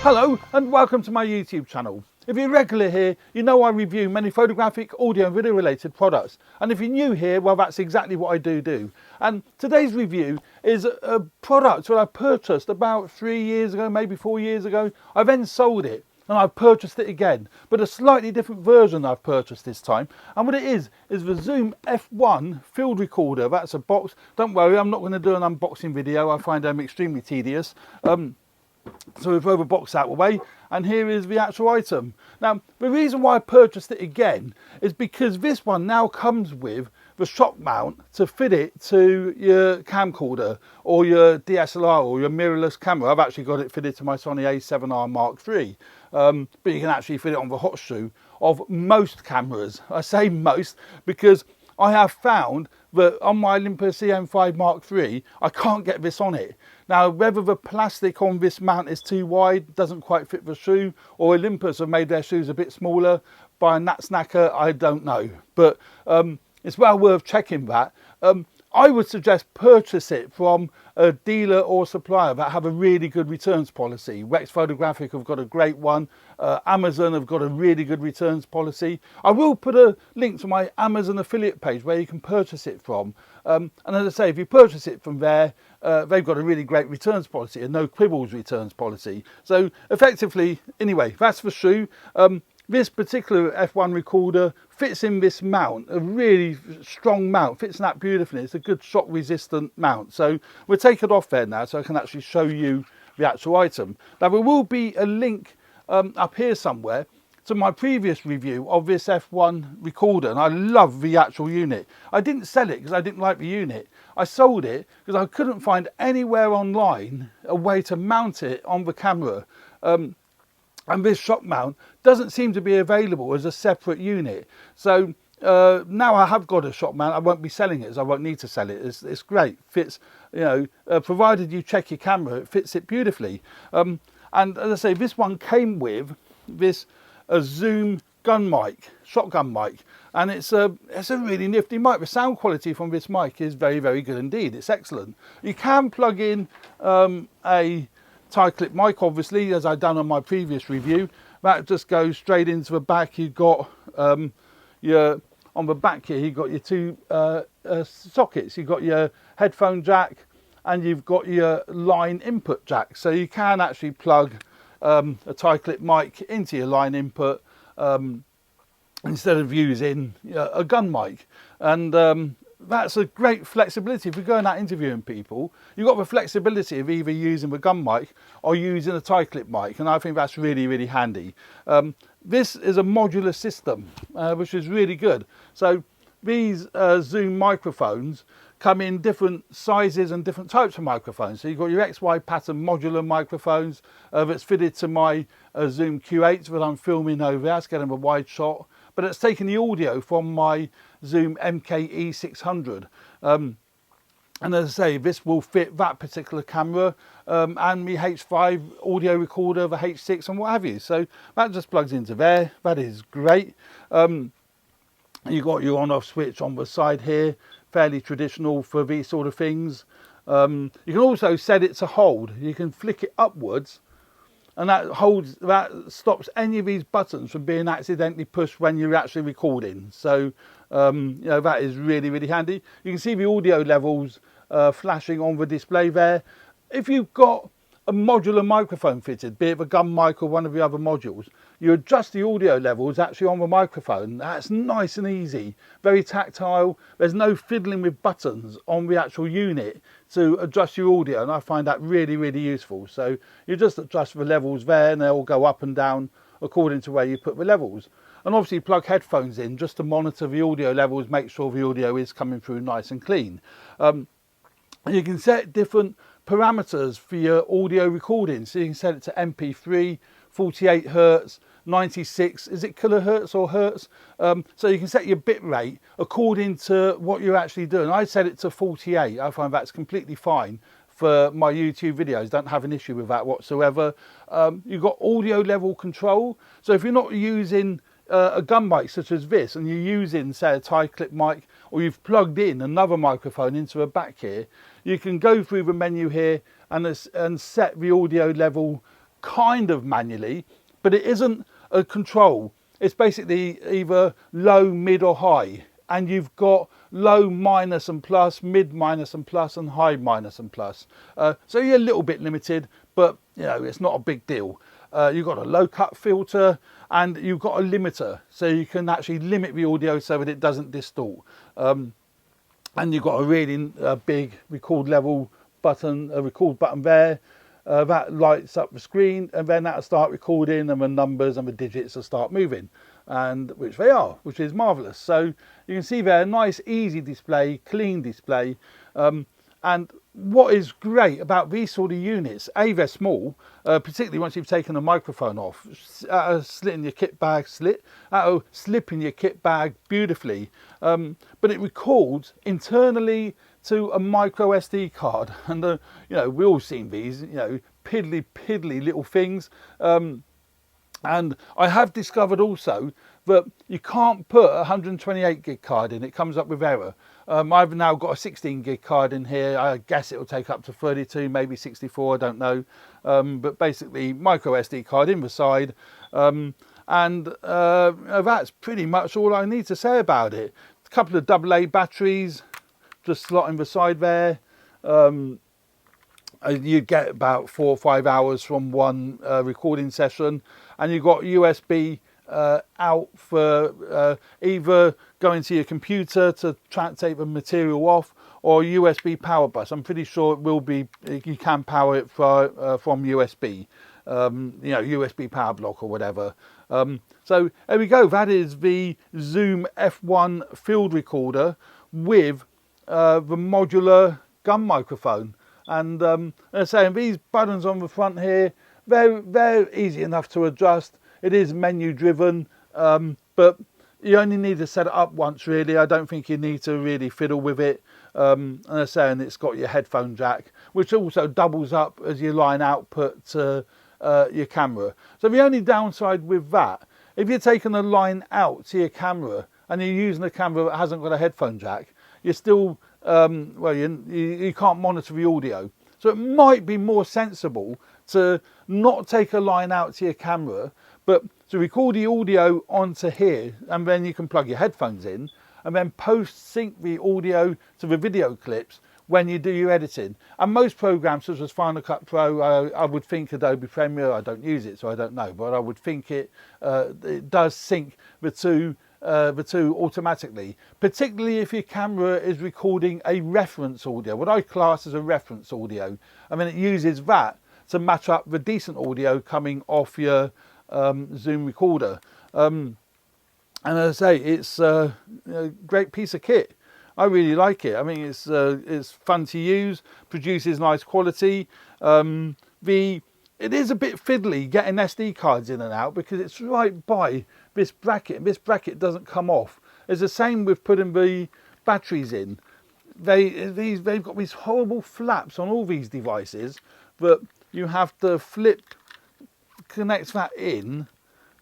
Hello and welcome to my YouTube channel. If you're regular here, you know I review many photographic, audio and video related products. And if you're new here, well, that's exactly what I do. And today's review is a product that I purchased about 3 years ago, maybe 4 years ago. I then sold it and I've purchased it again, but a slightly different version I've purchased this time. And what it is the Zoom F1 field recorder. That's a box. Don't worry, I'm not going to do an unboxing video. I find them extremely tedious. So we've thrown the box out of the way, and here is the actual item. Now, the reason why I purchased it again is because this one now comes with the shock mount to fit it to your camcorder or your DSLR or your mirrorless camera. I've actually got it fitted to my Sony A7R Mark III, but you can actually fit it on the hot shoe of most cameras. I say most because I have found that on my Olympus EM5 Mark III, I can't get this on it. Now, whether the plastic on this mount is too wide, doesn't quite fit the shoe, or Olympus have made their shoes a bit smaller by a nut snacker, I don't know. But it's well worth checking that. I would suggest purchase it from a dealer or supplier that have a really good returns policy. Rex Photographic have got a great one. Amazon have got a really good returns policy. I will put a link to my Amazon affiliate page where you can purchase it from. And as I say, if you purchase it from there, they've got a really great returns policy, a no quibbles returns policy. So effectively, anyway, that's the shoe. This particular F1 recorder fits in this mount, a really strong mount, fits in that beautifully. It's a good shock resistant mount. So we'll take it off there now so I can actually show you the actual item. Now there will be a link up here somewhere to my previous review of this F1 recorder, and I love the actual unit. I didn't sell it because I didn't like the unit. I sold it because I couldn't find anywhere online a way to mount it on the camera. And this shock mount doesn't seem to be available as a separate unit. So now I have got a shock mount. I won't be selling it as I won't need to sell it. It's great. Fits, you know, provided you check your camera, it fits it beautifully. And as I say, this one came with this Zoom gun mic, shotgun mic. And it's a really nifty mic. The sound quality from this mic is very, very good indeed. It's excellent. You can plug in a tie clip mic, obviously, as I've done on my previous review. That just goes straight into the back. You've got on the back here, you've got your two sockets. You've got your headphone jack and you've got your line input jack. So you can actually plug a tie clip mic into your line input instead of using a gun mic. And that's a great flexibility. If you're going out interviewing people, you've got the flexibility of either using the gun mic or using a tie clip mic, and I think that's really, really handy. This is a modular system, which is really good. So these Zoom microphones come in different sizes and different types of microphones. So you've got your XY pattern modular microphones that's fitted to my Zoom Q8 that I'm filming over there. It's getting a wide shot, but it's taking the audio from my Zoom MKE 600. And as I say, this will fit that particular camera and my H5 audio recorder, the H6 and what have you. So that just plugs into there. That is great. You've got your on-off switch on the side here, fairly traditional for these sort of things. You can also set it to hold. You can flick it upwards, and that stops any of these buttons from being accidentally pushed when you're actually recording. So you know, that is really, really handy. You can see the audio levels flashing on the display there. If you've got a modular microphone fitted, be it the gun mic or one of the other modules, you adjust the audio levels actually on the microphone. That's nice and easy, very tactile. There's no fiddling with buttons on the actual unit to adjust your audio, and I find that really, really useful. So you just adjust the levels there and they'll go up and down according to where you put the levels. And obviously plug headphones in just to monitor the audio levels, make sure the audio is coming through nice and clean. You can set different parameters for your audio recording. So you can set it to MP3, 48 Hertz, 96, is it kilohertz or hertz? So you can set your bit rate according to what you're actually doing. I set it to 48. I find that's completely fine for my YouTube videos. Don't have an issue with that whatsoever. You've got audio level control. So if you're not using a gun mic such as this and you're using, say, a tie clip mic, or you've plugged in another microphone into a back here, you can go through the menu here and set the audio level kind of manually, but it isn't a control. It's basically either low, mid or high, and you've got low, minus and plus, mid, minus and plus, and high, minus and plus. So you're a little bit limited, but you know, it's not a big deal. You've got a low cut filter and you've got a limiter, so you can actually limit the audio so that it doesn't distort. And you've got a really big record level button, a record button there. That lights up the screen, and then that'll start recording, and the numbers and the digits will start moving, and which they are, which is marvelous. So you can see there, a nice easy display, clean display. And what is great about these sort of units, they're small, particularly once you've taken the microphone off. Slit in your kit bag, that'll slip in your kit bag beautifully. But it records internally to a micro SD card, and you know, we've all seen these, you know, piddly little things. And I have discovered also that you can't put a 128 gig card in, it comes up with error. I've now got a 16 gig card in here. I guess it will take up to 32, maybe 64, I don't know. But basically micro SD card in the side. That's pretty much all I need to say about it. A couple of AA batteries, just slot in the side there. You get about 4 or 5 hours from one recording session, and you've got USB out for either going to your computer to take the material off, or USB power bus. I'm pretty sure it will be, you can power it from USB, you know, USB power block or whatever. So there we go. That is the Zoom F1 field recorder with the modular gun microphone. And as I say, these buttons on the front here, they're easy enough to adjust. It is menu driven, but you only need to set it up once really. I don't think you need to really fiddle with it. And as I say, and it's got your headphone jack, which also doubles up as your line output to your camera. So the only downside with that, if you're taking a line out to your camera and you're using a camera that hasn't got a headphone jack, you're still, well, you can't monitor the audio. So it might be more sensible to not take a line out to your camera, but to record the audio onto here, and then you can plug your headphones in, and then post-sync the audio to the video clips when you do your editing. And most programs such as Final Cut Pro, I would think Adobe Premiere, I don't use it so I don't know, but I would think it does sync the two automatically, particularly if your camera is recording a reference audio, what I class as a reference audio, and then it uses that to match up the decent audio coming off your Zoom recorder. And as I say, it's a great piece of kit. I really like it. I mean, it's fun to use, produces nice quality. It is a bit fiddly getting SD cards in and out because it's right by this bracket, and this bracket doesn't come off. It's the same with putting the batteries in. They've got these horrible flaps on all these devices that you have to connect that in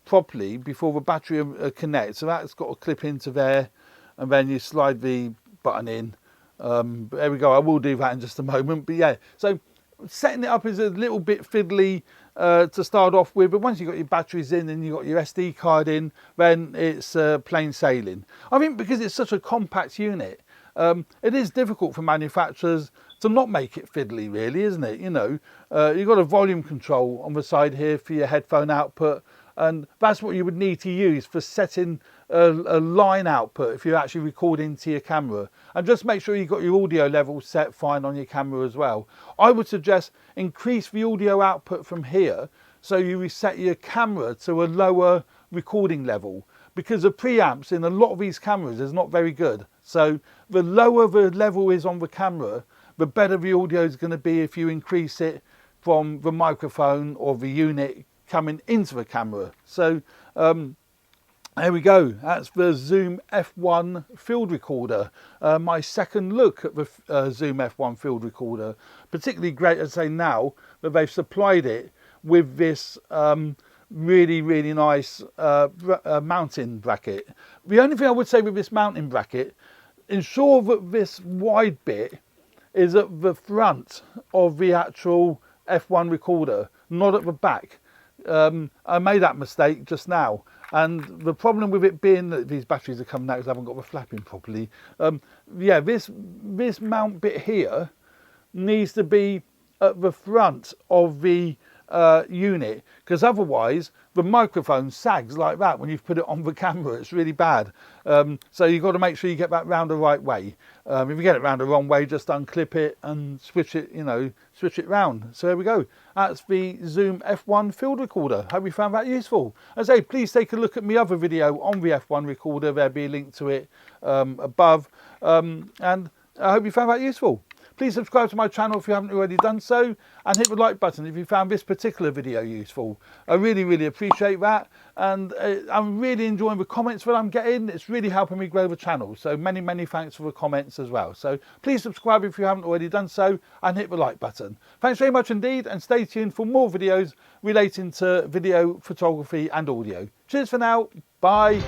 properly before the battery connects. So that's got to clip into there, and then you slide the button in. But there we go. I will do that in just a moment. But yeah, so setting it up is a little bit fiddly to start off with, but once you've got your batteries in and you've got your SD card in, then it's plain sailing. I think because it's such a compact unit, it is difficult for manufacturers to not make it fiddly, really, isn't it? You know, you've got a volume control on the side here for your headphone output, and that's what you would need to use for setting a line output if you're actually recording to your camera. And just make sure you've got your audio level set fine on your camera as well. I would suggest increase the audio output from here so you reset your camera to a lower recording level, because the preamps in a lot of these cameras is not very good. So the lower the level is on the camera, the better the audio is going to be if you increase it from the microphone or the unit coming into the camera. So there we go. That's the Zoom F1 field recorder. My second look at the Zoom F1 field recorder. Particularly great, as I say, now that they've supplied it with this really nice mounting bracket. The only thing I would say with this mounting bracket, ensure that this wide bit is at the front of the actual F1 recorder. not at the back. I made that mistake just now, and the problem with it being that these batteries are coming out because I haven't got the flapping properly. Yeah, this mount bit here needs to be at the front of the unit, because otherwise the microphone sags like that when you've put it on the camera. It's really bad. So you've got to make sure you get that round the right way. If you get it round the wrong way, just unclip it and switch it, switch it round. So there we go. That's the Zoom F1 field recorder. Hope you found that useful. As I say, please take a look at my other video on the F1 recorder. There'll be a link to it above. And I hope you found that useful. Please subscribe to my channel if you haven't already done so, and hit the like button if you found this particular video useful. I really, really appreciate that, and I'm really enjoying the comments that I'm getting. It's really helping me grow the channel, so many, many thanks for the comments as well. So please subscribe if you haven't already done so, and hit the like button. Thanks very much indeed, and stay tuned for more videos relating to video, photography and audio. Cheers for now. Bye.